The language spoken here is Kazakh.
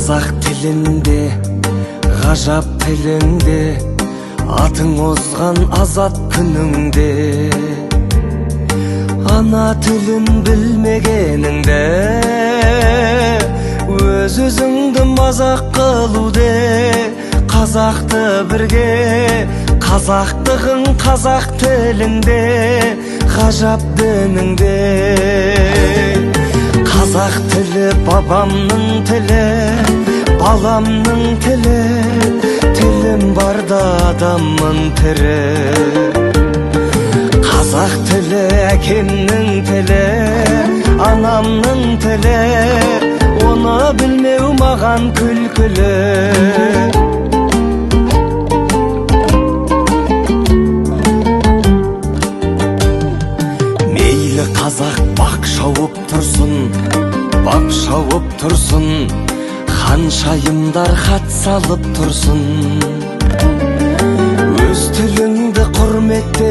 Қазақ тілінде, ғажап тілінде, атың озған азат күніңде. Ана тілін білмегеніңде, өз-өзіңді мазақ қылуде. Қазақты бірге, қазақтығың қазақ тіліңде, ғажап дініңде. Қазақ тілі бабамның тілі, баламның тілі, тілім барда адаммын тірі. Қазақ тілі әкемнің тілі, анамның тілі, оны білмеу маған күлкілі. Мейлі қазақ бақ шауып тұрсын, бап шауып тұрсын, ханшайымдар хат салып тұрсын. Өз тіліңді құрметте